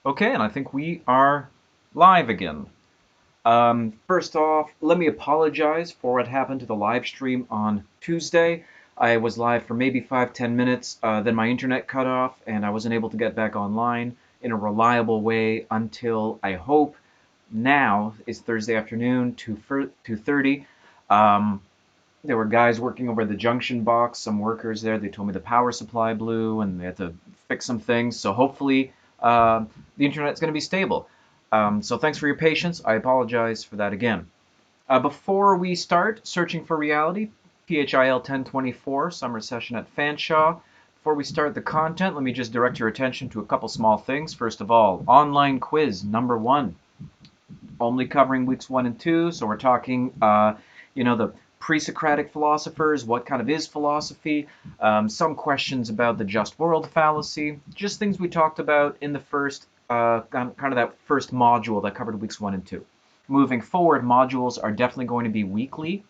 Okay, and I think we are live again. First off, let me apologize for what happened to the live stream on Tuesday. I was live for maybe 5-10 minutes, then my internet cut off, and I wasn't able to get back online in a reliable way until I hope now is Thursday afternoon, 2:30. Um, there were guys working over the junction box, some workers there. They told me the power supply blew and they had to fix some things. So hopefully the internet's going to be stable. So thanks for your patience. I apologize for that again. Before we start searching for reality, PHIL-1024, summer session at Fanshawe. Before we start the content, let me just direct your attention to a couple small things. First of all, online quiz number 1, only covering weeks 1 and 2. So we're talking, the pre-Socratic philosophers, what kind of is philosophy, some questions about the just world fallacy, just things we talked about in the first, kind of that first module that covered weeks 1 and 2. Moving forward, modules are definitely going to be weekly.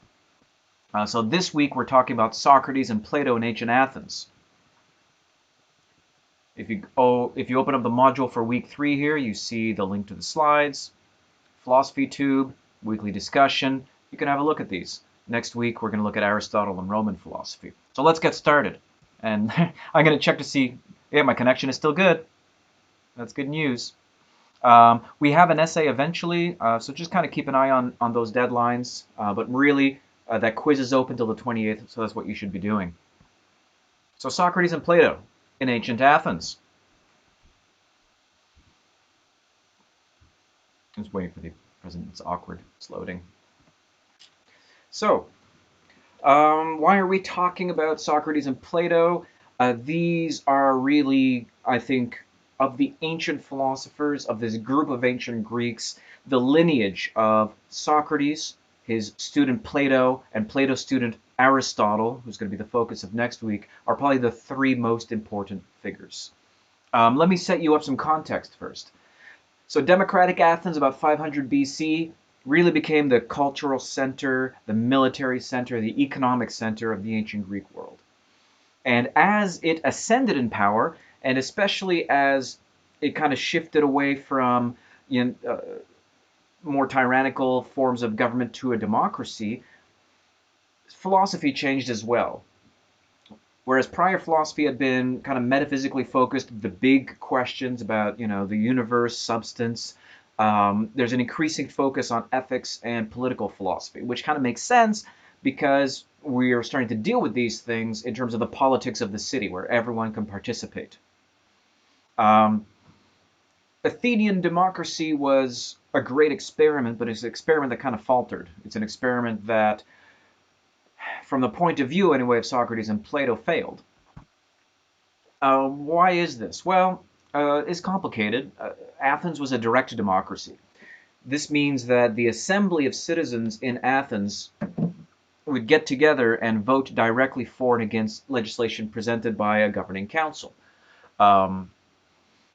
So this week we're talking about Socrates and Plato in ancient Athens. If you open up the module for week 3 here, you see the link to the slides, philosophy tube, weekly discussion. You can have a look at these. Next week, we're going to look at Aristotle and Roman philosophy. So let's get started. And I'm going to check to see, yeah, my connection is still good. That's good news. We have an essay eventually, so just kind of keep an eye on those deadlines. But really, that quiz is open till the 28th, so that's what you should be doing. So Socrates and Plato in ancient Athens. I'm just waiting for the present. It's awkward. It's loading. So, why are we talking about Socrates and Plato? These are really, I think, of the ancient philosophers, of this group of ancient Greeks, the lineage of Socrates, his student Plato, and Plato's student Aristotle, who's going to be the focus of next week, are probably the 3 most important figures. Let me set you up some context first. So democratic Athens, about 500 BC, really became the cultural center, the military center, the economic center of the ancient Greek world. And as it ascended in power, and especially as it kind of shifted away from more tyrannical forms of government to a democracy, philosophy changed as well. Whereas prior philosophy had been kind of metaphysically focused, the big questions about, the universe, substance, there's an increasing focus on ethics and political philosophy, which kind of makes sense because we are starting to deal with these things in terms of the politics of the city, where everyone can participate. Athenian democracy was a great experiment, but it's an experiment that kind of faltered. It's an experiment that, from the point of view anyway of Socrates and Plato, failed. Why is this? Well, it's complicated. Athens was a direct democracy. This means that the assembly of citizens in Athens would get together and vote directly for and against legislation presented by a governing council.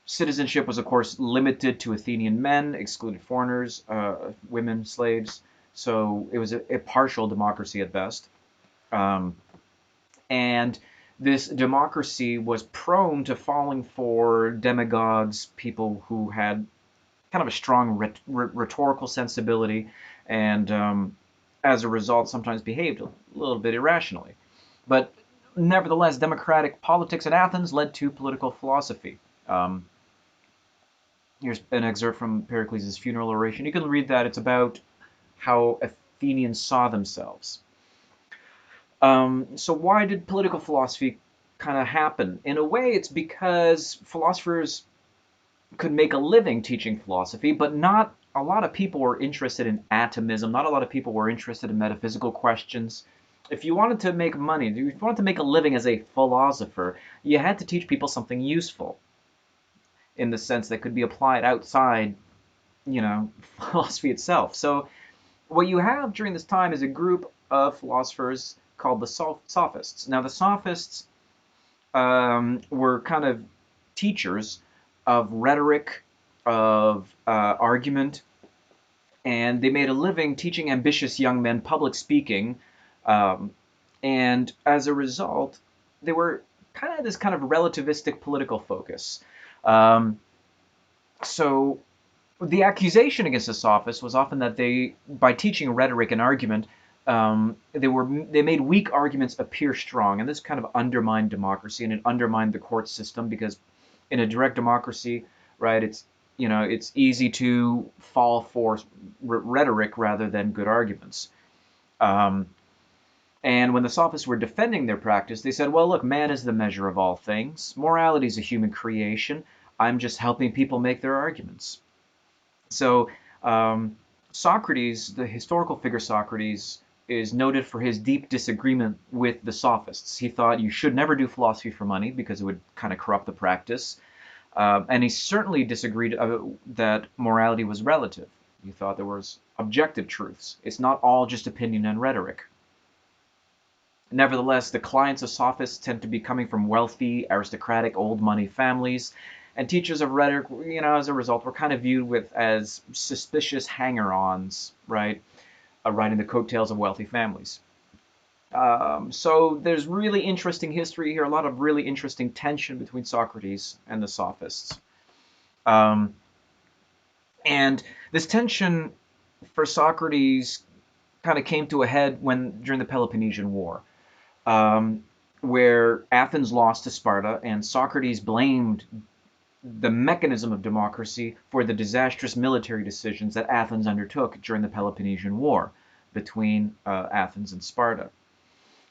Citizenship was, of course, limited to Athenian men, excluded foreigners, women, slaves. So it was a partial democracy at best. And this democracy was prone to falling for demagogues, people who had kind of a strong rhetorical sensibility, and as a result, sometimes behaved a little bit irrationally. But nevertheless, democratic politics in Athens led to political philosophy. Here's an excerpt from Pericles' funeral oration. You can read that. It's about how Athenians saw themselves. So why did political philosophy kind of happen? In a way, it's because philosophers could make a living teaching philosophy, but not a lot of people were interested in atomism. Not a lot of people were interested in metaphysical questions. If you wanted to make money, if you wanted to make a living as a philosopher, you had to teach people something useful in the sense that could be applied outside, philosophy itself. So what you have during this time is a group of philosophers called the Sophists. Now, the Sophists were kind of teachers of rhetoric, of argument, and they made a living teaching ambitious young men public speaking, and as a result, they were kind of this kind of relativistic political focus. So the accusation against the sophists was often that they, by teaching rhetoric and argument, they made weak arguments appear strong, and this kind of undermined democracy, and it undermined the court system because in a direct democracy, right, it's easy to fall for rhetoric rather than good arguments. Um, and when the sophists were defending their practice, they said, well, look, man is the measure of all things. Morality is a human creation. I'm just helping people make their arguments. So Socrates, the historical figure Socrates, is noted for his deep disagreement with the sophists. He thought you should never do philosophy for money because it would kind of corrupt the practice. And he certainly disagreed that morality was relative. He thought there was objective truths. It's not all just opinion and rhetoric. Nevertheless, the clients of sophists tend to be coming from wealthy, aristocratic, old money families, and teachers of rhetoric, as a result, were kind of viewed as suspicious hanger-ons, right, riding the coattails of wealthy families. So there's really interesting history here, a lot of really interesting tension between Socrates and the sophists. And this tension for Socrates kind of came to a head during the Peloponnesian War, where Athens lost to Sparta, and Socrates blamed the mechanism of democracy for the disastrous military decisions that Athens undertook during the Peloponnesian War between Athens and Sparta.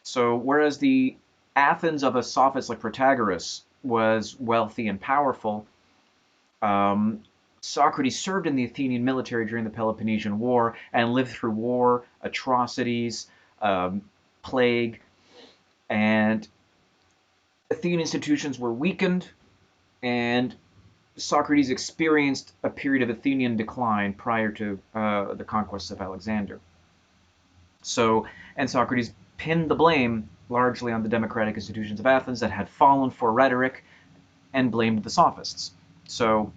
So whereas the Athens of a sophist like Protagoras was wealthy and powerful, Socrates served in the Athenian military during the Peloponnesian War and lived through war, atrocities, plague, and Athenian institutions were weakened, and Socrates experienced a period of Athenian decline prior to the conquests of Alexander. And Socrates pinned the blame largely on the democratic institutions of Athens that had fallen for rhetoric and blamed the sophists. So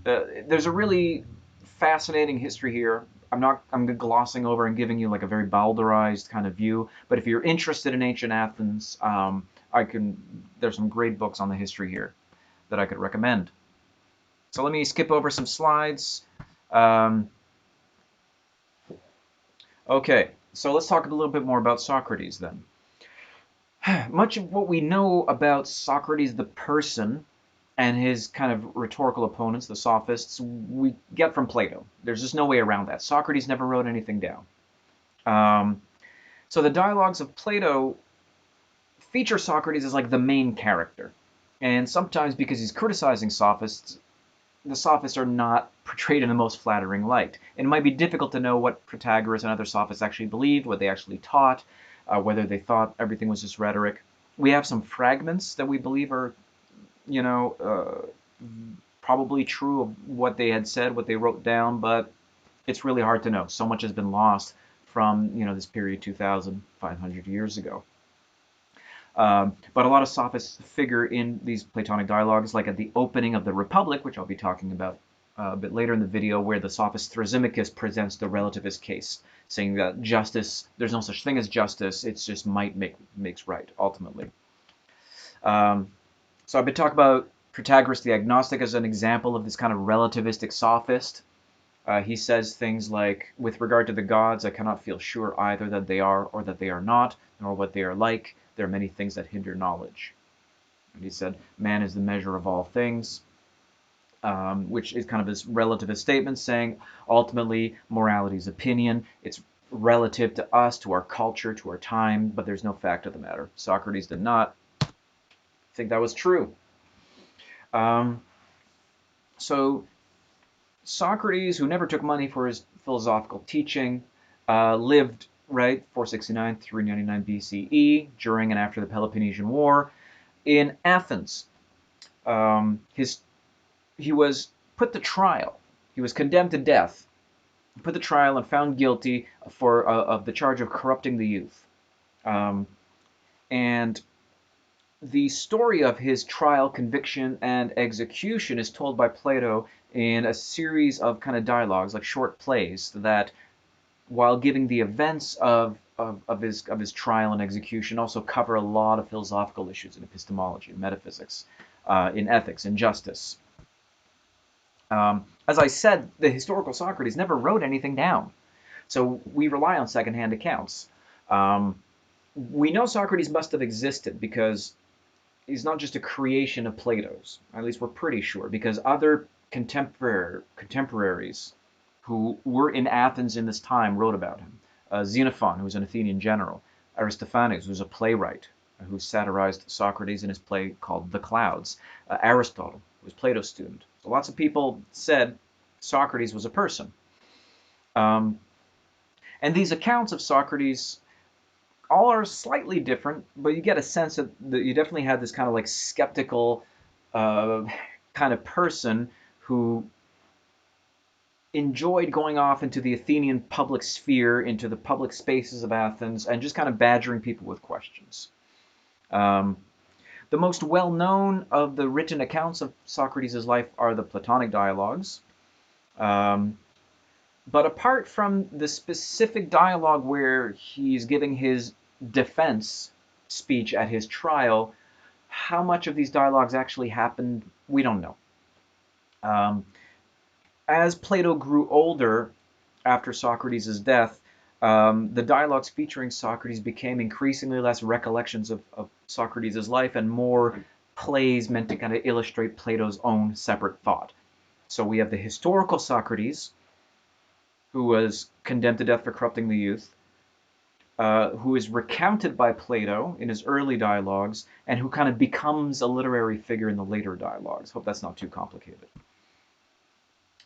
there's a really fascinating history here. I'm glossing over and giving you like a very bowdlerized kind of view, but if you're interested in ancient Athens, there's some great books on the history here that I could recommend. So let me skip over some slides. Okay, so let's talk a little bit more about Socrates then. Much of what we know about Socrates the person and his kind of rhetorical opponents, the sophists, we get from Plato. There's just no way around that. Socrates never wrote anything down. So the dialogues of Plato feature Socrates as like the main character. And sometimes because he's criticizing sophists, the sophists are not portrayed in the most flattering light. And it might be difficult to know what Protagoras and other sophists actually believed, what they actually taught, whether they thought everything was just rhetoric. We have some fragments that we believe are, probably true of what they had said, what they wrote down, but it's really hard to know. So much has been lost from, this period 2,500 years ago. But a lot of sophists figure in these Platonic dialogues, like at the opening of the Republic, which I'll be talking about a bit later in the video, where the sophist Thrasymachus presents the relativist case, saying that there's no such thing as justice, it's just might makes right, ultimately. So I've been talking about Protagoras the agnostic as an example of this kind of relativistic sophist. He says things like, with regard to the gods, I cannot feel sure either that they are or that they are not, nor what they are like. There are many things that hinder knowledge. And he said, man is the measure of all things, which is kind of this relativist statement saying, ultimately, morality is opinion. It's relative to us, to our culture, to our time, but there's no fact of the matter. Socrates did not think that was true. So Socrates, who never took money for his philosophical teaching, lived, 469 399 BCE, during and after the Peloponnesian War, in Athens. He was put to trial. He was condemned to death, put to trial, and found guilty of the charge of corrupting the youth. And the story of his trial, conviction, and execution is told by Plato in a series of kind of dialogues, like short plays, that, while giving the events of his trial and execution, also cover a lot of philosophical issues in epistemology, in metaphysics, in ethics, in justice. As I said, the historical Socrates never wrote anything down, so we rely on secondhand accounts. Um, we know Socrates must have existed because he's not just a creation of Plato's. At least we're pretty sure, because other contemporaries who were in Athens in this time wrote about him. Xenophon, who was an Athenian general, Aristophanes, who was a playwright who satirized Socrates in his play called The Clouds, Aristotle, who was Plato's student. So lots of people said Socrates was a person. Um, and these accounts of Socrates all are slightly different, but you get a sense that you definitely had this kind of like skeptical uh, kind of person who enjoyed going off into the Athenian public sphere, into the public spaces of Athens, and just kind of badgering people with questions. Um, the most well-known of the written accounts of Socrates' life are the Platonic dialogues. Um, but apart from the specific dialogue where he's giving his defense speech at his trial, how much of these dialogues actually happened, we don't know. Um, as Plato grew older after Socrates' death, the dialogues featuring Socrates became increasingly less recollections of Socrates' life and more plays meant to kind of illustrate Plato's own separate thought. So we have the historical Socrates, who was condemned to death for corrupting the youth, who is recounted by Plato in his early dialogues, and who kind of becomes a literary figure in the later dialogues. Hope that's not too complicated.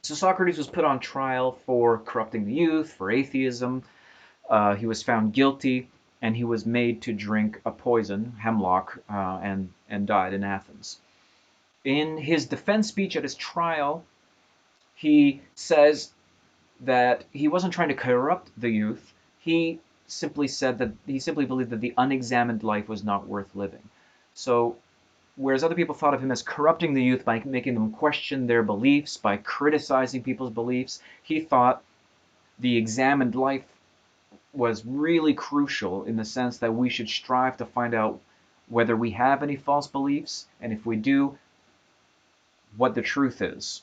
So Socrates was put on trial for corrupting the youth, for atheism. He was found guilty, and he was made to drink a poison, hemlock, and died in Athens. In his defense speech at his trial, he says that he wasn't trying to corrupt the youth. He simply said that he simply believed that the unexamined life was not worth living. So whereas other people thought of him as corrupting the youth by making them question their beliefs, by criticizing people's beliefs, he thought the examined life was really crucial in the sense that we should strive to find out whether we have any false beliefs, and if we do, what the truth is.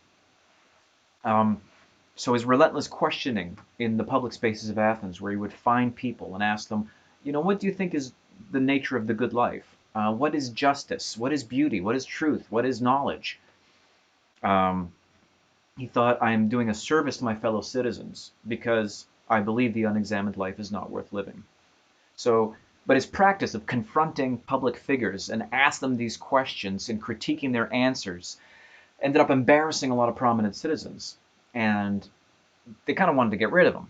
So his relentless questioning in the public spaces of Athens, where he would find people and ask them, what do you think is the nature of the good life? What is justice? What is beauty? What is truth? What is knowledge? Um, he thought, I am doing a service to my fellow citizens because I believe the unexamined life is not worth living. So, but his practice of confronting public figures and ask them these questions and critiquing their answers ended up embarrassing a lot of prominent citizens, and they kind of wanted to get rid of him.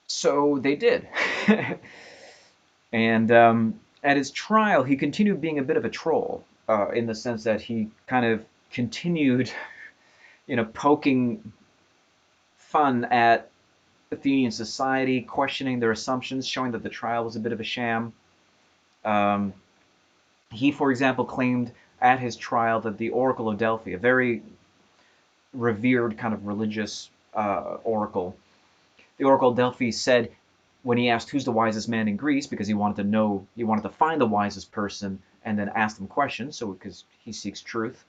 So they did. And at his trial, he continued being a bit of a troll in the sense that he kind of continued, poking fun at Athenian society, questioning their assumptions, showing that the trial was a bit of a sham. He, for example, claimed at his trial that the Oracle of Delphi, a very revered kind of religious oracle, the Oracle of Delphi said, when he asked who's the wisest man in Greece, because he wanted to find the wisest person and then ask them questions, so because he seeks truth.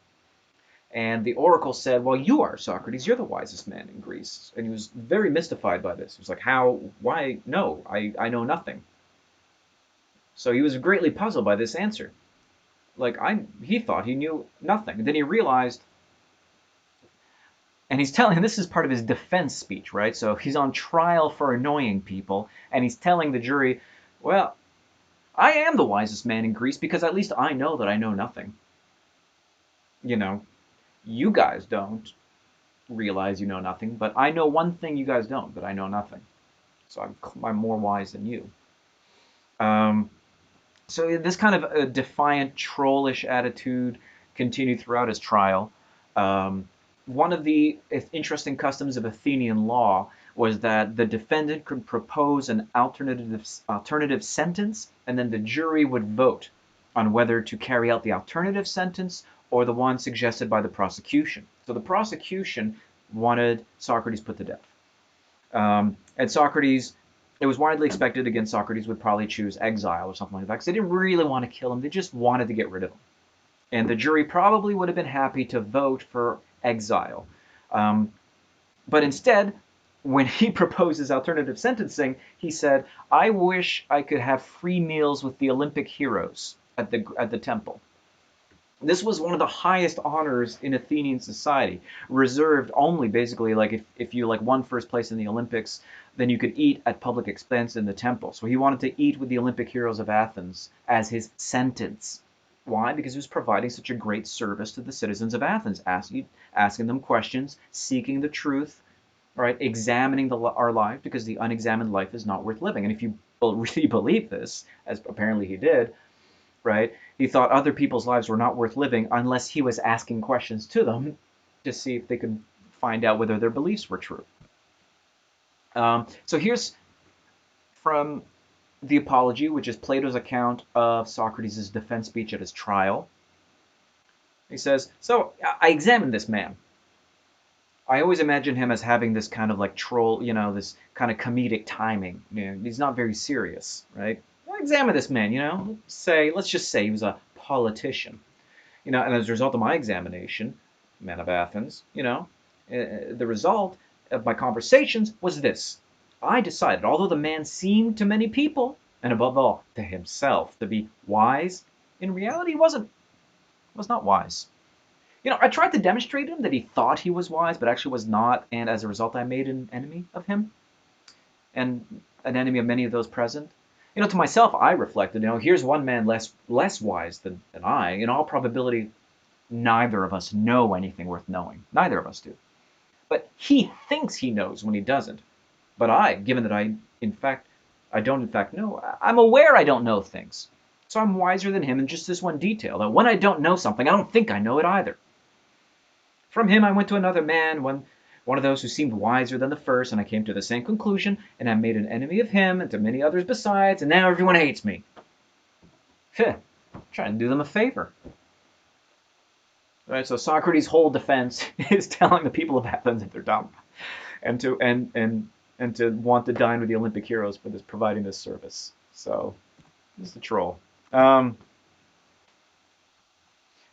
And the oracle said, well, you are, Socrates, you're the wisest man in Greece. And he was very mystified by this. He was like, how, why, no, I know nothing. So he was greatly puzzled by this answer. Like, he thought he knew nothing. And then he realized, and he's telling, this is part of his defense speech, right? So he's on trial for annoying people, and he's telling the jury, well, I am the wisest man in Greece because at least I know that I know nothing. You guys don't realize you know nothing, but I know one thing you guys don't, that I know nothing. So I'm more wise than you. So this kind of a defiant, trollish attitude continued throughout his trial. One of the interesting customs of Athenian law was that the defendant could propose an alternative sentence, and then the jury would vote on whether to carry out the alternative sentence or the one suggested by the prosecution. So the prosecution wanted Socrates put to death. And Socrates it was widely expected, again, Socrates would probably choose exile or something like that, because they didn't really want to kill him. They just wanted to get rid of him. And the jury probably would have been happy to vote for exile. But instead, when he proposes alternative sentencing, he said, I wish I could have free meals with the Olympic heroes at the temple. This was one of the highest honors in Athenian society, reserved only basically, like, if you like won first place in the Olympics, then you could eat at public expense in the temple. So he wanted to eat with the Olympic heroes of Athens as his sentence. Why? Because he was providing such a great service to the citizens of Athens, asking them questions, seeking the truth, right? Examining our life, because the unexamined life is not worth living. And if you really believe this, as apparently he did, right? He thought other people's lives were not worth living unless he was asking questions to them to see if they could find out whether their beliefs were true. So here's from the Apology, which is Plato's account of Socrates' defense speech at his trial. He says, so I examined this man. I always imagine him as having this kind of like troll, this kind of comedic timing. He's not very serious, right? I examine this man, let's just say he was a politician, and as a result of my examination, man of Athens, the result of my conversations was this. I decided, although the man seemed to many people, and above all to himself, to be wise, in reality he was not wise. I tried to demonstrate to him that he thought he was wise, but actually was not, and as a result I made an enemy of him, and an enemy of many of those present. To myself I reflected, here's one man less wise than I. In all probability, neither of us know anything worth knowing. Neither of us do. But he thinks he knows when he doesn't. But I, given that I don't in fact know, I'm aware I don't know things. So I'm wiser than him in just this one detail, that when I don't know something, I don't think I know it either. From him I went to another man, one of those who seemed wiser than the first, and I came to the same conclusion, and I made an enemy of him, and to many others besides, and now everyone hates me. Trying to do them a favor. Right, so Socrates' whole defense is telling the people of Athens that they're dumb, and to want to dine with the Olympic heroes for providing this service. So, he's the troll.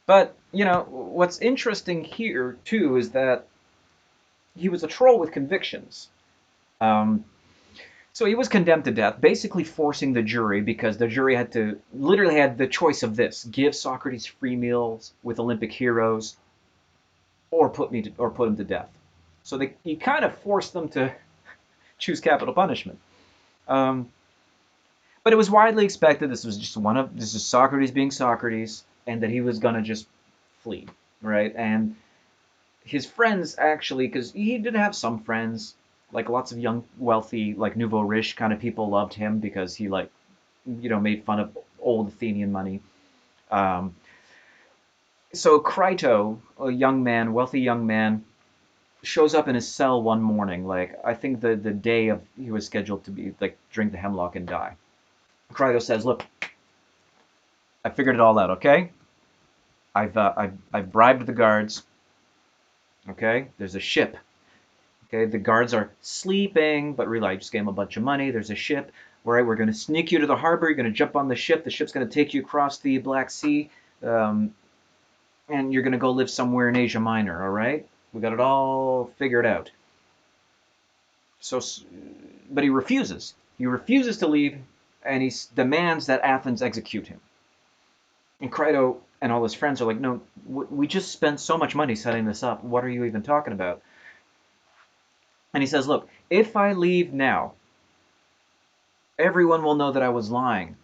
But, what's interesting here, too, is that he was a troll with convictions. So he was condemned to death, basically forcing the jury, because the jury literally had the choice of this: give Socrates free meals with Olympic heroes, or put him to death. So he kind of forced them to choose capital punishment. But it was widely expected this is Socrates being Socrates, and that he was gonna just flee, right? And his friends, actually, because he did have some friends, like lots of young, wealthy, like nouveau riche kind of people loved him because he made fun of old Athenian money. So Crito, a wealthy young man, shows up in his cell one morning, like I think the day of he was scheduled to be drink the hemlock and die. Crito says, "Look, I figured it all out. Okay, I've bribed the guards. Okay, there's a ship. Okay, the guards are sleeping, but really I just gave them a bunch of money. There's a ship. All right, we're going to sneak you to the harbor. You're going to jump on the ship. The ship's going to take you across the Black Sea, and you're going to go live somewhere in Asia Minor. All right, we got it all figured out." But he refuses. He refuses to leave, and he demands that Athens execute him. And Crito and all his friends are like, "No, we just spent so much money setting this up. What are you even talking about?" And he says, "Look, if I leave now, everyone will know that I was lying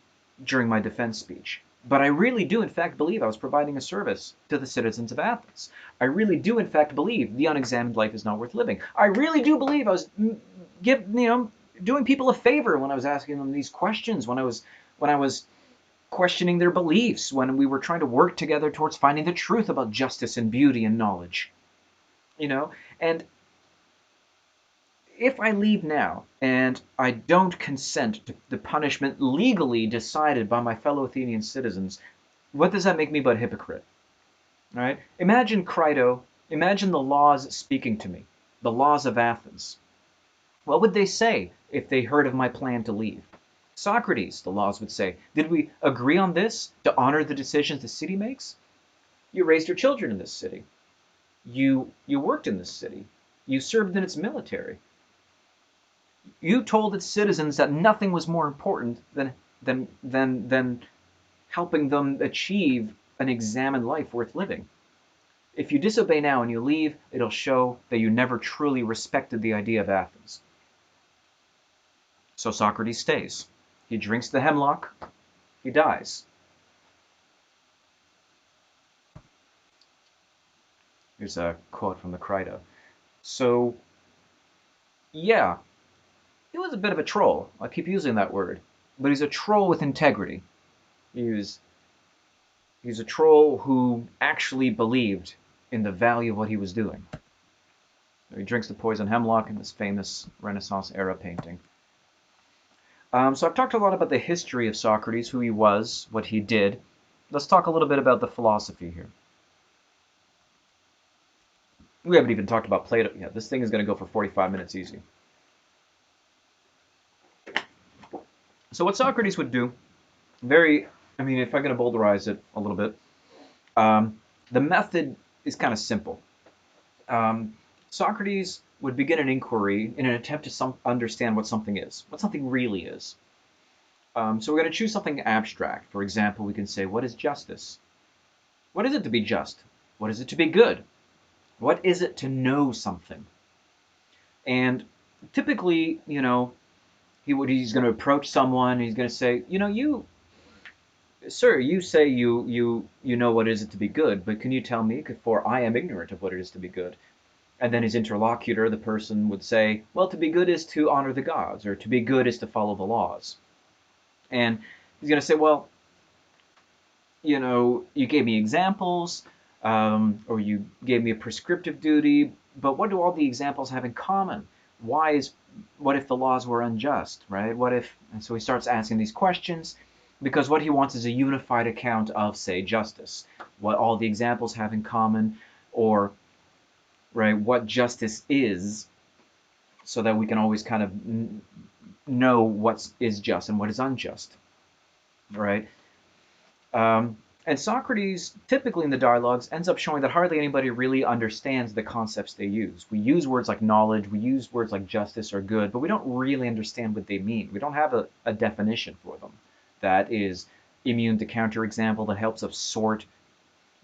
during my defense speech. But I really do, in fact, believe I was providing a service to the citizens of Athens. I really do, in fact, believe the unexamined life is not worth living. I really do believe I was doing people a favor when I was asking them these questions, when I was questioning their beliefs, when we were trying to work together towards finding the truth about justice and beauty and knowledge. And if I leave now and I don't consent to the punishment legally decided by my fellow Athenian citizens, what does that make me but a hypocrite?" All right? Imagine Crito, imagine the laws speaking to me, the laws of Athens. What would they say if they heard of my plan to leave. Socrates, the laws would say, did we agree on this to honor the decisions the city makes? You raised your children in this city. You worked in this city. You served in its military. You told its citizens that nothing was more important than helping them achieve an examined life worth living. If you disobey now and you leave, it'll show that you never truly respected the idea of Athens. So Socrates stays. He drinks the hemlock. He dies. Here's a quote from the Crito. So, yeah, he was a bit of a troll. I keep using that word. But he's a troll with integrity. He's a troll who actually believed in the value of what he was doing. He drinks the poison hemlock in this famous Renaissance era painting. So I've talked a lot about the history of Socrates, who he was, what he did. Let's talk a little bit about the philosophy here. We haven't even talked about Plato yet. This thing is going to go for 45 minutes easy. So what Socrates would do, if I'm going to boulderize it a little bit, the method is kind of simple. Socrates would begin an inquiry in an attempt to understand what something is, what something really is. So we're going to choose something abstract. For example, we can say, what is justice? What is it to be just? What is it to be good? What is it to know something? And typically, he's going to approach someone, and he's going to say, sir, you say you know what is it to be good, but can you tell me, for I am ignorant of what it is to be good? And then his interlocutor, the person, would say, well, to be good is to honor the gods, or to be good is to follow the laws. And he's going to say, well, you gave me examples, or you gave me a prescriptive duty, but what do all the examples have in common? What if the laws were unjust, right? And so he starts asking these questions, because what he wants is a unified account of, say, justice, what all the examples have in common, or right, what justice is, so that we can always kind of know what is just and what is unjust, right? And Socrates, typically in the dialogues, ends up showing that hardly anybody really understands the concepts they use. We use words like knowledge, we use words like justice or good, but we don't really understand what they mean. We don't have a definition for them that is immune to counterexample, that helps us sort,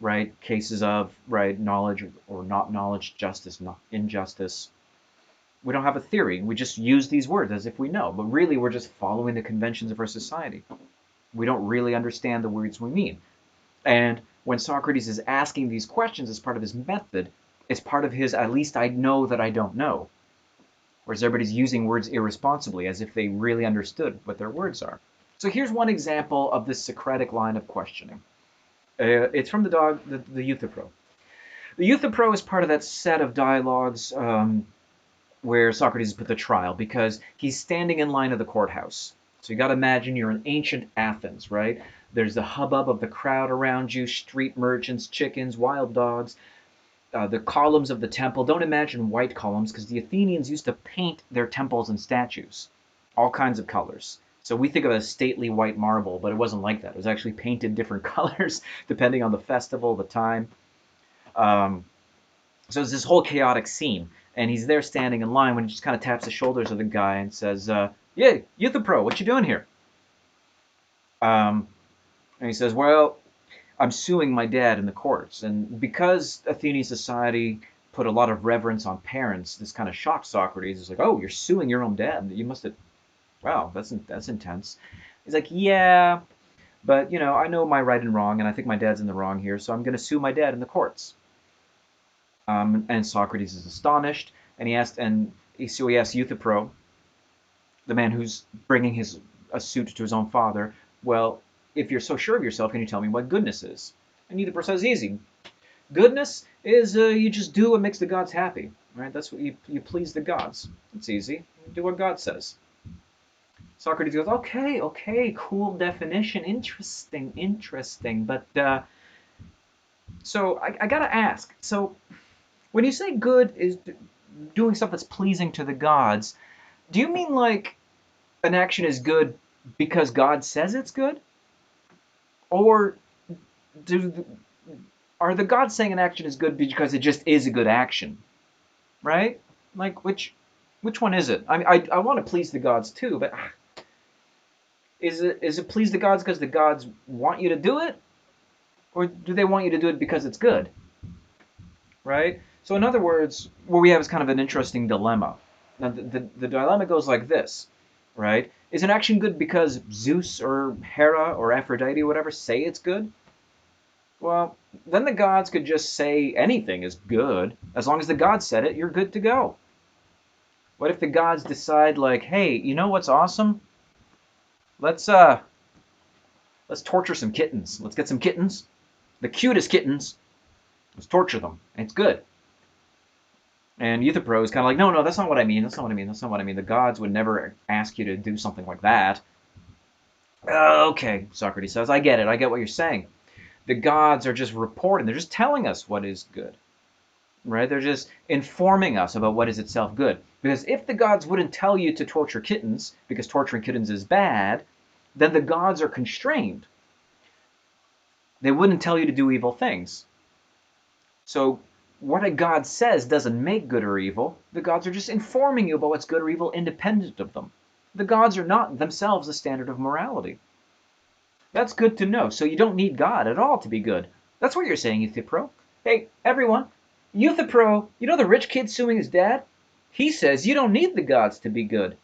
right, cases of, right, knowledge or not knowledge, justice, not injustice. We don't have a theory. We just use these words as if we know, but really we're just following the conventions of our society. We don't really understand the words we mean. And when Socrates is asking these questions as part of his method, it's part of his, at least I know that I don't know. Whereas everybody's using words irresponsibly, as if they really understood what their words are. So here's one example of this Socratic line of questioning. It's from the Euthyphro. The Euthyphro is part of that set of dialogues where Socrates is put to trial, because he's standing in line of the courthouse. So you got to imagine you're in ancient Athens, right? There's the hubbub of the crowd around you, street merchants, chickens, wild dogs, the columns of the temple. Don't imagine white columns, because the Athenians used to paint their temples and statues, all kinds of colors. So we think of it as stately white marble, but it wasn't like that. It was actually painted different colors depending on the festival, the time. So it's this whole chaotic scene, and he's there standing in line when he just kind of taps the shoulders of the guy and says, yeah, Euthyphro, what you doing here? And he says, well, I'm suing my dad in the courts. And because Athenian society put a lot of reverence on parents, this kind of shocked Socrates. It's like, oh, you're suing your own dad. You must have, wow, that's intense. He's like, yeah, but, I know my right and wrong, and I think my dad's in the wrong here, so I'm going to sue my dad in the courts. And Socrates is astonished, and he asks Euthyphro, the man who's bringing a suit to his own father, well, if you're so sure of yourself, can you tell me what goodness is? And Euthyphro says, easy. Goodness is you just do what makes the gods happy, right? That's what you please the gods. It's easy. You do what God says. Socrates goes, okay, cool definition, interesting, but so I gotta ask. So when you say good is doing stuff that's pleasing to the gods, Do you mean like an action is good because God says it's good? Or do are the gods saying an action is good because it just is a good action? Right? Like which one is it? I mean, I want to please the gods too, but is it please the gods because the gods want you to do it, or do they want you to do it because it's good? Right? So in other words, what we have is kind of an interesting dilemma. Now the dilemma goes like this, right? Is an action good because Zeus or Hera or Aphrodite or whatever say it's good? Well, then the gods could just say anything is good. As long as the gods said it, you're good to go. What if the gods decide like, hey, you know what's awesome? Let's let's torture some kittens. Let's get some kittens, the cutest kittens. Let's torture them. And it's good. And Euthyphro is kind of like, no, no, that's not what I mean. That's not what I mean. That's not what I mean. The gods would never ask you to do something like that. Okay, Socrates says, I get it. I get what you're saying. The gods are just reporting. They're just telling us what is good. Right? They're just informing us about what is itself good. Because if the gods wouldn't tell you to torture kittens, because torturing kittens is bad, then the gods are constrained. They wouldn't tell you to do evil things. So what a god says doesn't make good or evil. The gods are just informing you about what's good or evil independent of them. The gods are not themselves the standard of morality. That's good to know. So you don't need God at all to be good. That's what you're saying, Euthyphro. Hey, everyone. Euthyphro, you know the rich kid suing his dad? He says you don't need the gods to be good.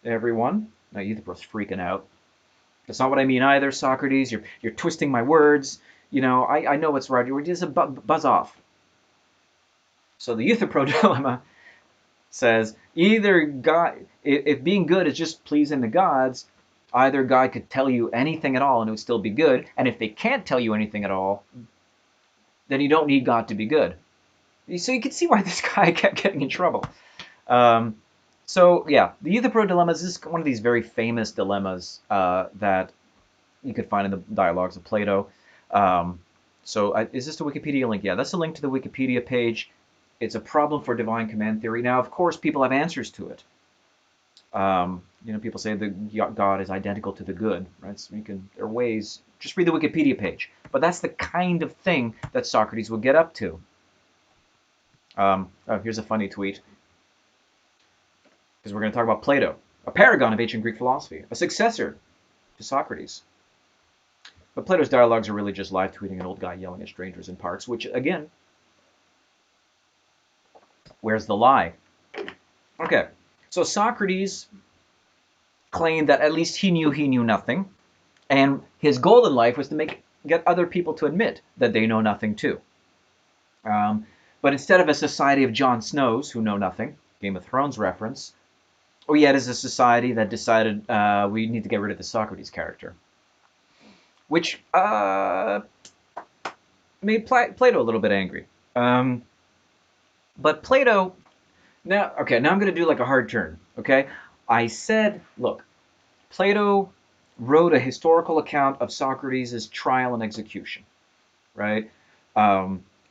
Everyone. Now Euthyphro's freaking out. That's not what I mean either, Socrates. You're twisting my words. You know, I know what's right. You're just buzz off. So the Euthyphro dilemma says either God, if being good is just pleasing the gods, either God could tell you anything at all and it would still be good, and if they can't tell you anything at all, then you don't need God to be good. So you can see why this guy kept getting in trouble. So yeah, the Euthyphro dilemma is one of these very famous dilemmas that you could find in the dialogues of Plato. Is this the Wikipedia link? Yeah, that's the link to the Wikipedia page. It's a problem for divine command theory. Now, of course, people have answers to it. People say that God is identical to the good, right? So there are ways. Just read the Wikipedia page. But that's the kind of thing that Socrates would get up to. Here's a funny tweet. Because we're going to talk about Plato, a paragon of ancient Greek philosophy, a successor to Socrates. But Plato's dialogues are really just live tweeting an old guy yelling at strangers in parks, which, again, where's the lie? Okay, so Socrates claimed that at least he knew nothing, and his goal in life was to get other people to admit that they know nothing too. But instead of a society of Jon Snows who know nothing, Game of Thrones reference, what we had is a society that decided we need to get rid of the Socrates character, which made Plato a little bit angry. But Plato, now I'm going to do like a hard turn, okay? I said, look, Plato wrote a historical account of Socrates' trial and execution, right?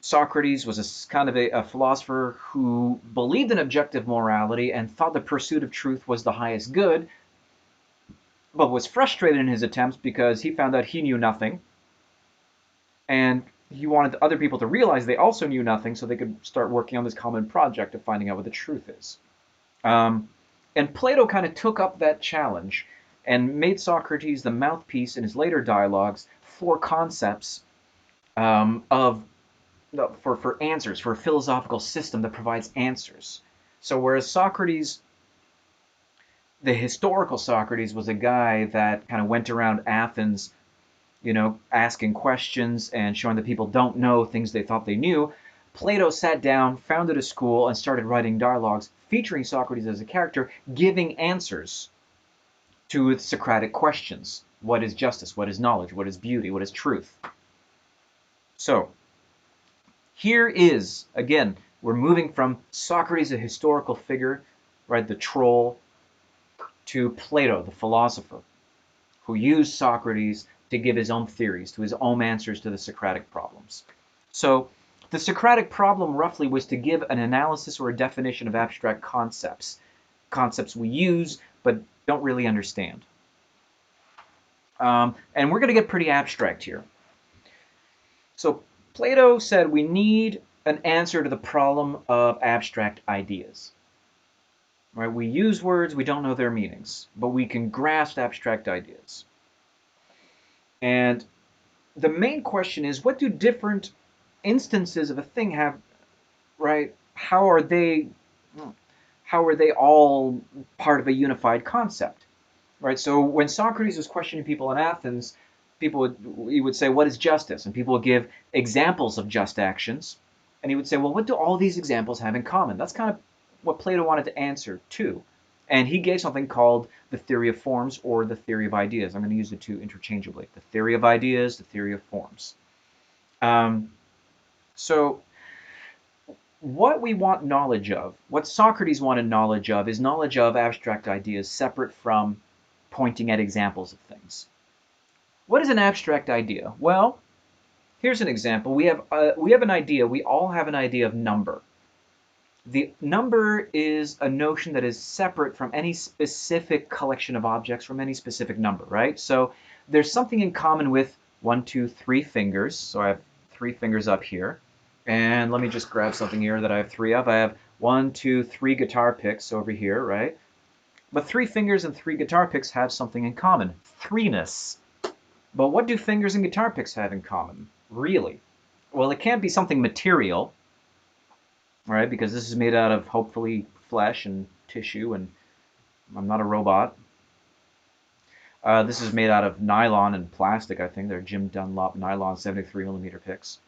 Socrates was kind of a philosopher who believed in objective morality and thought the pursuit of truth was the highest good, but was frustrated in his attempts because he found out he knew nothing, and he wanted other people to realize they also knew nothing so they could start working on this common project of finding out what the truth is. And Plato kind of took up that challenge and made Socrates the mouthpiece in his later dialogues for concepts for answers, for a philosophical system that provides answers. So whereas Socrates, the historical Socrates, was a guy that kind of went around Athens, asking questions and showing that people don't know things they thought they knew, Plato sat down, founded a school, and started writing dialogues featuring Socrates as a character, giving answers to Socratic questions. What is justice? What is knowledge? What is beauty? What is truth? So, here is, again, we're moving from Socrates, a historical figure, right, the troll, to Plato, the philosopher, who used Socrates to give his own theories, to his own answers to the Socratic problems. So, the Socratic problem roughly was to give an analysis or a definition of abstract concepts. concepts we use but don't really understand. And we're going to get pretty abstract here. So Plato said we need an answer to the problem of abstract ideas. Right? We use words, we don't know their meanings, but we can grasp abstract ideas. And the main question is, what do different instances of a thing have, right? How are they all part of a unified concept? Right? So when Socrates was questioning people in Athens, he would say, what is justice? And people would give examples of just actions. And he would say, well, what do all these examples have in common? That's kind of what Plato wanted to answer too. And he gave something called the theory of forms or the theory of ideas. I'm going to use the two interchangeably. The theory of ideas, the theory of forms. So what we want knowledge of, what Socrates wanted knowledge of, is knowledge of abstract ideas separate from pointing at examples of things. What is an abstract idea? Well, here's an example. We have an idea. We all have an idea of number. The number is a notion that is separate from any specific collection of objects from any specific number, right? So there's something in common with 1, 2, 3 fingers. So I have 3 fingers up here. And let me just grab something here that I have 3 of. I have 1, 2, 3 guitar picks over here, right? But 3 fingers and 3 guitar picks have something in common. Threeness. But what do fingers and guitar picks have in common, really? Well, it can't be something material, right? Because this is made out of, hopefully, flesh and tissue, and I'm not a robot. This is made out of nylon and plastic, I think. They're Jim Dunlop nylon 73mm picks.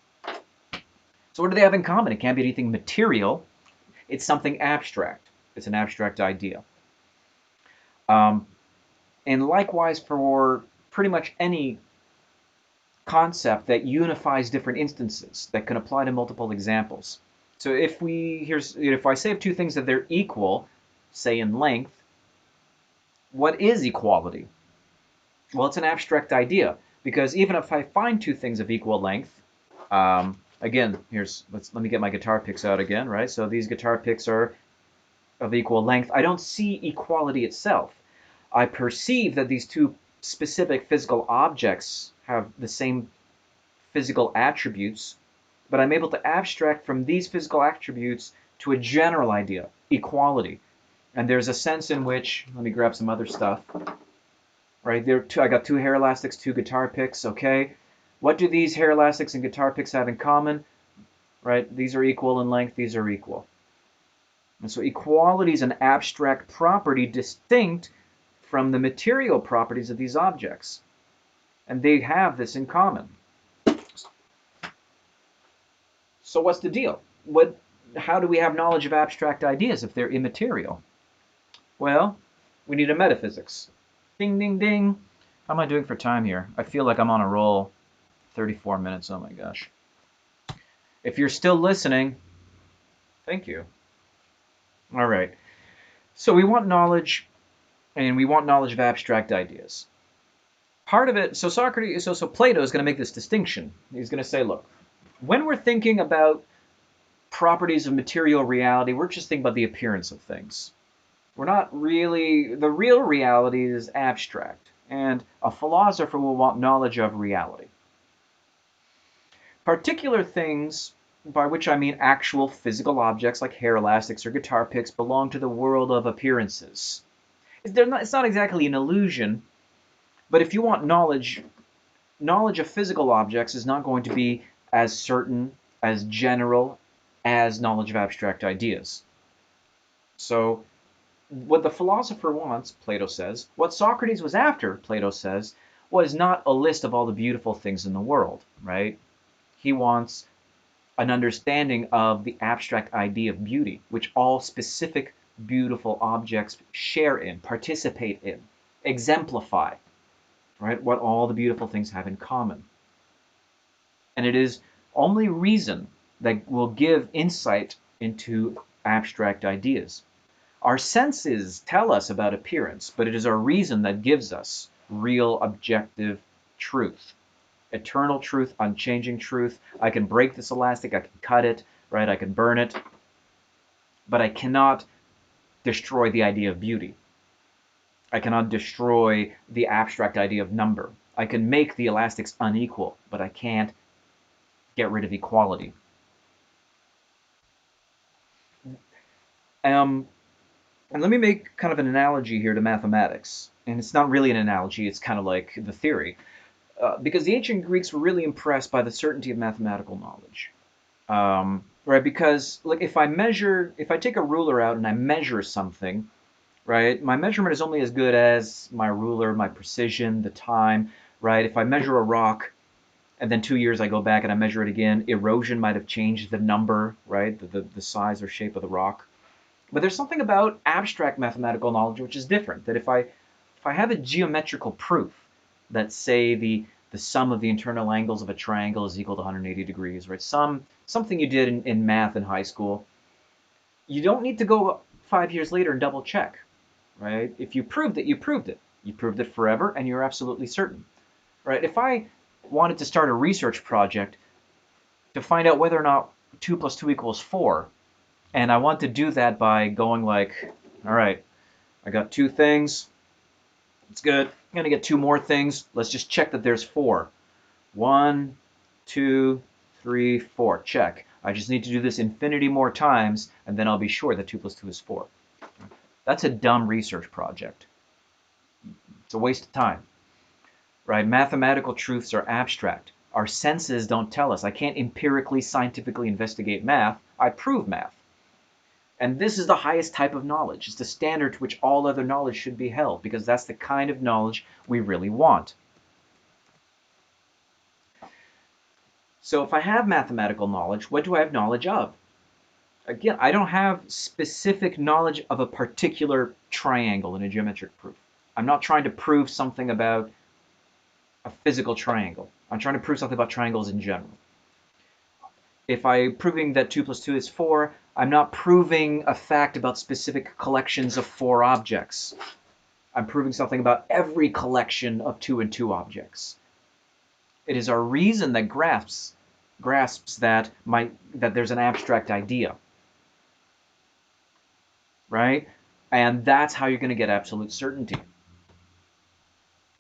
So what do they have in common? It can't be anything material. It's something abstract. It's an abstract idea. And likewise for pretty much any concept that unifies different instances that can apply to multiple examples. So if I say of two things that they're equal, say in length, what is equality? Well, it's an abstract idea, because even if I find two things of equal length, again, let me get my guitar picks out again, right? So these guitar picks are of equal length. I don't see equality itself. I perceive that these two specific physical objects have the same physical attributes, but I'm able to abstract from these physical attributes to a general idea, equality. And there's a sense in which, let me grab some other stuff, right? I got 2 hair elastics, 2 guitar picks, okay? What do these hair elastics and guitar picks have in common? Right? These are equal in length, these are equal. And so equality is an abstract property distinct from the material properties of these objects. And they have this in common. So what's the deal? How do we have knowledge of abstract ideas if they're immaterial? Well, we need a metaphysics. Ding, ding, ding. How am I doing for time here? I feel like I'm on a roll. 34 minutes, oh my gosh. If you're still listening, thank you. All right. So we want knowledge, and we want knowledge of abstract ideas. Part of it, so Plato is going to make this distinction. He's going to say, look, when we're thinking about properties of material reality, we're just thinking about the appearance of things. We're not really, the real reality is abstract, and a philosopher will want knowledge of reality. Particular things, by which I mean actual physical objects like hair elastics or guitar picks, belong to the world of appearances. It's not exactly an illusion, but if you want knowledge of physical objects is not going to be as certain, as general, as knowledge of abstract ideas. So what the philosopher wants, Plato says, what Socrates was after, Plato says, was not a list of all the beautiful things in the world, right? He wants an understanding of the abstract idea of beauty, which all specific beautiful objects share in, participate in, exemplify, right? What all the beautiful things have in common. And it is only reason that will give insight into abstract ideas. Our senses tell us about appearance, but it is our reason that gives us real objective truth. Eternal truth, unchanging truth. I can break this elastic, I can cut it, right? I can burn it, but I cannot destroy the idea of beauty. I cannot destroy the abstract idea of number. I can make the elastics unequal, but I can't get rid of equality. And let me make kind of an analogy here to mathematics. And it's not really an analogy, it's kind of like the theory. Because the ancient Greeks were really impressed by the certainty of mathematical knowledge. Right? Because like if I take a ruler out and I measure something, right? My measurement is only as good as my ruler, my precision, the time, right? If I measure a rock and then 2 years I go back and I measure it again, erosion might have changed the number, right? The size or shape of the rock. But there's something about abstract mathematical knowledge which is different. That if I have a geometrical proof that say the sum of the internal angles of a triangle is equal to 180 degrees, right? Something you did in math in high school, you don't need to go 5 years later and double check, right? If you proved it, you proved it. You proved it forever, and you're absolutely certain, right? If I wanted to start a research project to find out whether or not 2 plus 2 equals 4, and I want to do that by going like, all right, I got 2 things. It's good. I'm going to get 2 more things. Let's just check that there's 4. 1, 2, 3, 4. Check. I just need to do this infinity more times, and then I'll be sure that 2 plus 2 is 4. That's a dumb research project. It's a waste of time, right? Mathematical truths are abstract. Our senses don't tell us. I can't empirically, scientifically investigate math. I prove math. And this is the highest type of knowledge. It's the standard to which all other knowledge should be held, because that's the kind of knowledge we really want. So if I have mathematical knowledge, what do I have knowledge of? Again, I don't have specific knowledge of a particular triangle in a geometric proof. I'm not trying to prove something about a physical triangle. I'm trying to prove something about triangles in general. If I'm proving that 2 plus 2 is 4, I'm not proving a fact about specific collections of 4 objects. I'm proving something about every collection of 2 and 2 objects. It is our reason that grasps that there's an abstract idea, right? And that's how you're going to get absolute certainty.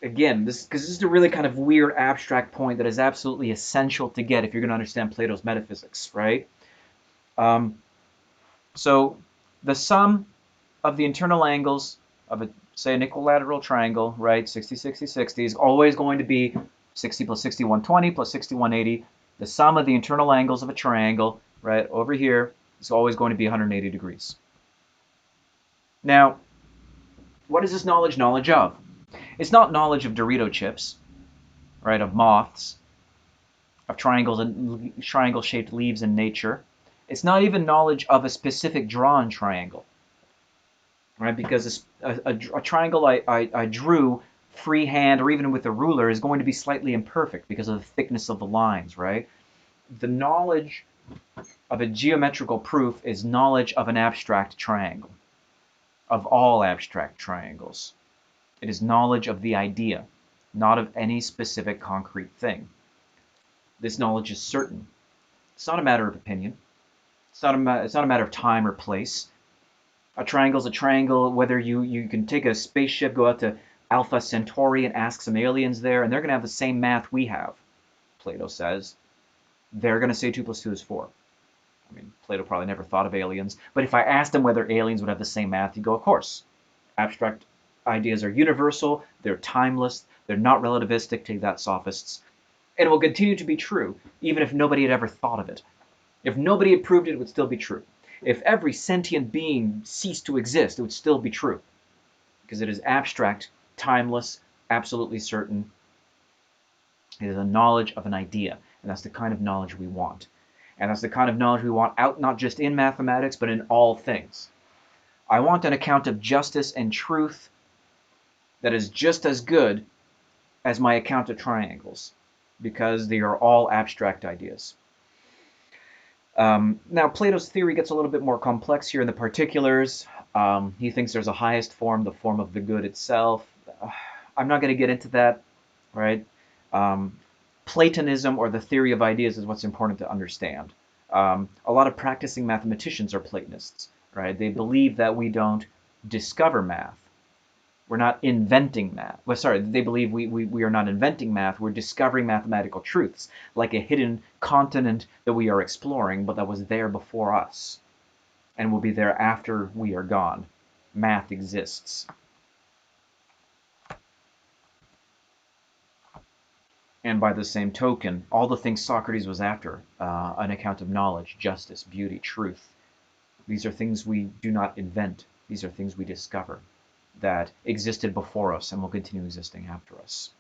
Again, because this is a really kind of weird abstract point that is absolutely essential to get if you're going to understand Plato's metaphysics, right? So the sum of the internal angles of say an equilateral triangle, right, 60, 60, 60, is always going to be 60 plus 60, 120 plus 60, 180. The sum of the internal angles of a triangle, right, over here is always going to be 180 degrees. Now, what is this knowledge of? It's not knowledge of Dorito chips, right, of moths, of triangles and triangle-shaped leaves in nature. It's not even knowledge of a specific drawn triangle, right? Because a triangle I drew freehand or even with a ruler is going to be slightly imperfect because of the thickness of the lines, right? The knowledge of a geometrical proof is knowledge of an abstract triangle, of all abstract triangles. It is knowledge of the idea, not of any specific concrete thing. This knowledge is certain. It's not a matter of opinion. It's not a matter of time or place. A triangle is a triangle, whether you can take a spaceship, go out to Alpha Centauri and ask some aliens there, and they're going to have the same math we have, Plato says. They're going to say 2 plus 2 is 4. I mean, Plato probably never thought of aliens, but if I asked him whether aliens would have the same math, he'd go, of course. Abstract ideas are universal, they're timeless, they're not relativistic, take that, sophists. And it will continue to be true, even if nobody had ever thought of it. If nobody had proved it, it would still be true. If every sentient being ceased to exist, it would still be true. Because it is abstract, timeless, absolutely certain. It is a knowledge of an idea, and that's the kind of knowledge we want. And that's the kind of knowledge we want out not just in mathematics, but in all things. I want an account of justice and truth that is just as good as my account of triangles, because they are all abstract ideas. Now, Plato's theory gets a little bit more complex here in the particulars. He thinks there's a highest form, the form of the good itself. I'm not going to get into that, right? Platonism, or the theory of ideas, is what's important to understand. A lot of practicing mathematicians are Platonists. right? They believe that we don't discover math. We're not inventing math. Well, sorry, they believe we are not inventing math. We're discovering mathematical truths, like a hidden continent that we are exploring, but that was there before us and will be there after we are gone. Math exists. And by the same token, all the things Socrates was after, an account of knowledge, justice, beauty, truth, these are things we do not invent. These are things we discover that existed before us and will continue existing after us.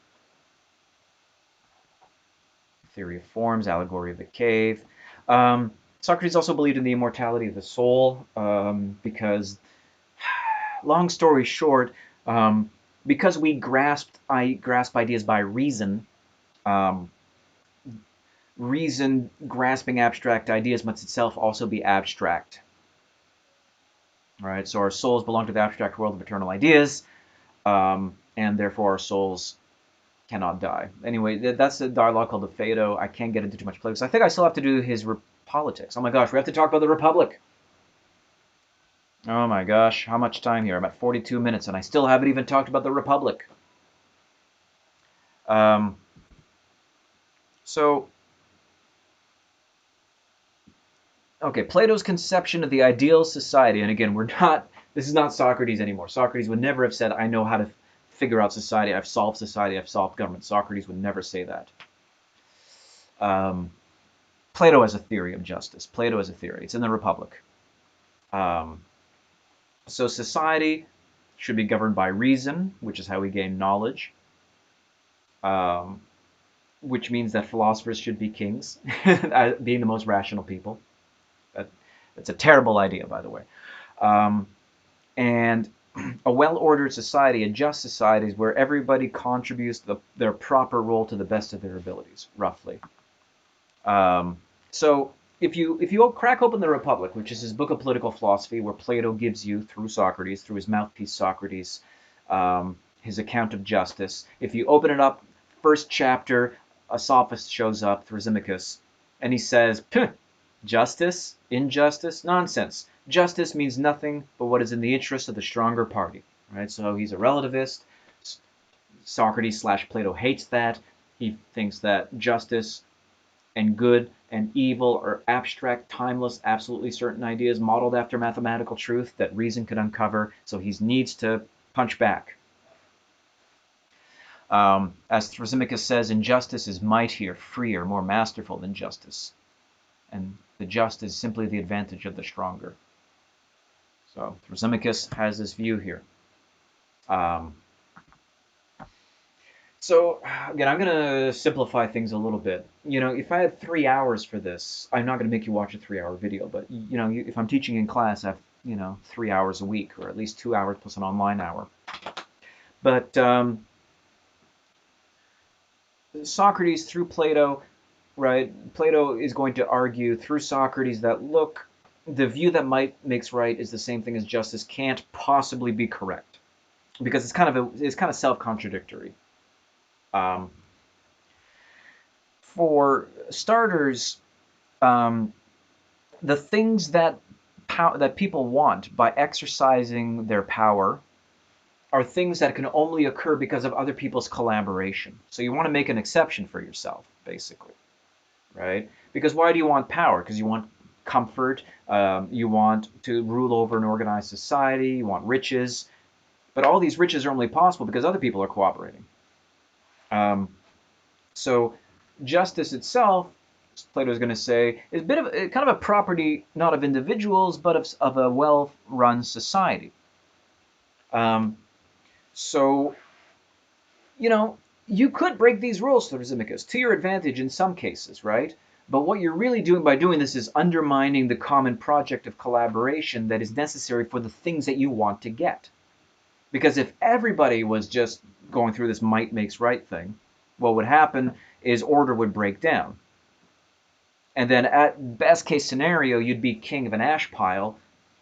Theory of forms, allegory of the cave. Socrates also believed in the immortality of the soul because, long story short, because we grasp ideas by reason, reason grasping abstract ideas must itself also be abstract. Right? So our souls belong to the abstract world of eternal ideas, and therefore our souls cannot die. Anyway, that's a dialogue called the Phaedo. I can't get into too much politics. I think I still have to do his politics. Oh my gosh, we have to talk about the Republic. Oh my gosh, how much time here? I'm at 42 minutes, and I still haven't even talked about the Republic. Okay, Plato's conception of the ideal society, and again, this is not Socrates anymore. Socrates would never have said, I know how to figure out society, I've solved government. Socrates would never say that. Plato has a theory of justice. Plato has a theory. It's in the Republic. So society should be governed by reason, which is how we gain knowledge, which means that philosophers should be kings, being the most rational people. That's a terrible idea, by the way. And a well-ordered society, a just society, is where everybody contributes their proper role to the best of their abilities, roughly. So if you crack open the Republic, which is his book of political philosophy, where Plato gives you, through Socrates, through his mouthpiece Socrates, his account of justice, if you open it up, first chapter, a sophist shows up, Thrasymachus, and he says, justice, injustice, nonsense. Justice means nothing but what is in the interest of the stronger party. Right? So he's a relativist. Socrates / Plato hates that. He thinks that justice and good and evil are abstract, timeless, absolutely certain ideas modeled after mathematical truth that reason could uncover. So he needs to punch back. As Thrasymachus says, injustice is mightier, freer, more masterful than justice. And the just is simply the advantage of the stronger. So Thrasymachus has this view here. So again, I'm going to simplify things a little bit. If I had 3 hours for this, I'm not going to make you watch a 3-hour video, but if I'm teaching in class, I have 3 hours a week, or at least 2 hours plus an online hour. But Socrates through Plato, right? Plato is going to argue through Socrates that, look, the view that might makes right is the same thing as justice can't possibly be correct, because it's kind of self-contradictory. For starters, the things that people want by exercising their power are things that can only occur because of other people's collaboration. So you want to make an exception for yourself, basically, right? Because why do you want power? Because you want comfort, you want to rule over an organized society, you want riches, but all these riches are only possible because other people are cooperating. So justice itself, Plato is going to say, is kind of a property not of individuals, but of a well-run society. So, you could break these rules, Thrasymachus, to your advantage in some cases, right? But what you're really doing by doing this is undermining the common project of collaboration that is necessary for the things that you want to get. Because if everybody was just going through this might makes right thing, what would happen is order would break down. And then at best case scenario, you'd be king of an ash pile,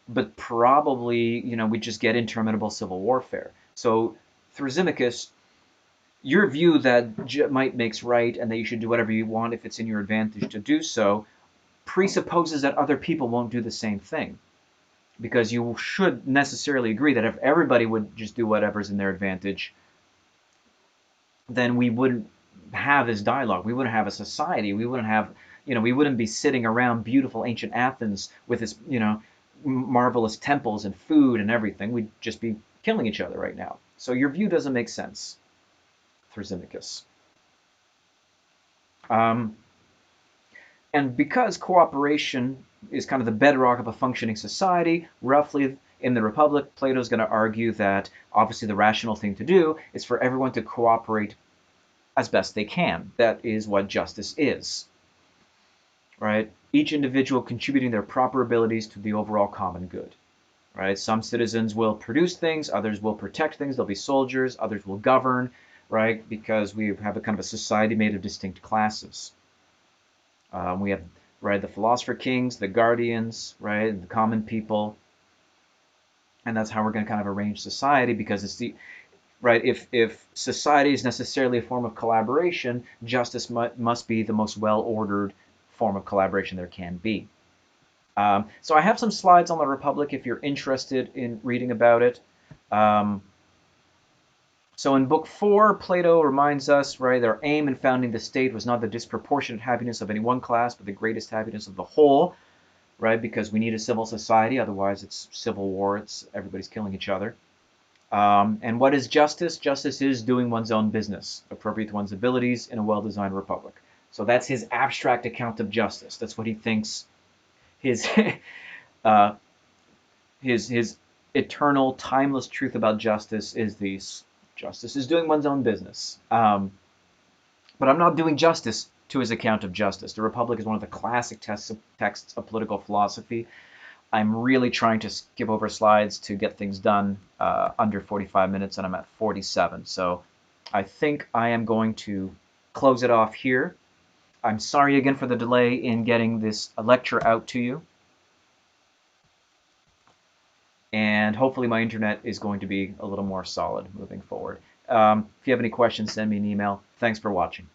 but probably, we'd just get interminable civil warfare. So Thrasymachus, your view that might makes right and that you should do whatever you want if it's in your advantage to do so, presupposes that other people won't do the same thing. because you should necessarily agree that if everybody would just do whatever's in their advantage, then we wouldn't have this dialogue. We wouldn't have a society. We wouldn't have, we wouldn't be sitting around beautiful ancient Athens with its, marvelous temples and food and everything. We'd just be killing each other right now. So your view doesn't make sense, Thrasymachus. And because cooperation is kind of the bedrock of a functioning society, roughly in the Republic, Plato's going to argue that obviously the rational thing to do is for everyone to cooperate as best they can. That is what justice is, right? Each individual contributing their proper abilities to the overall common good, right? Some citizens will produce things, others will protect things, they'll be soldiers, others will govern, right? Because we have a kind of a society made of distinct classes. We have, right, the philosopher kings, the guardians, right, and the common people. And that's how we're going to kind of arrange society, because it's the, right, if society is necessarily a form of collaboration, justice must be the most well-ordered form of collaboration there can be. So I have some slides on the Republic if you're interested in reading about it. So in Book 4, Plato reminds us, right, their aim in founding the state was not the disproportionate happiness of any one class, but the greatest happiness of the whole, right, because we need a civil society, otherwise it's civil war, everybody's killing each other. And what is justice? Justice is doing one's own business, appropriate to one's abilities in a well-designed republic. So that's his abstract account of justice. That's what he thinks his his eternal, timeless truth about justice is these. Justice is doing one's own business. But I'm not doing justice to his account of justice. The Republic is one of the classic texts of political philosophy. I'm really trying to skip over slides to get things done under 45 minutes, and I'm at 47. So I think I am going to close it off here. I'm sorry again for the delay in getting this lecture out to you. And hopefully my internet is going to be a little more solid moving forward. If you have any questions, send me an email. Thanks for watching.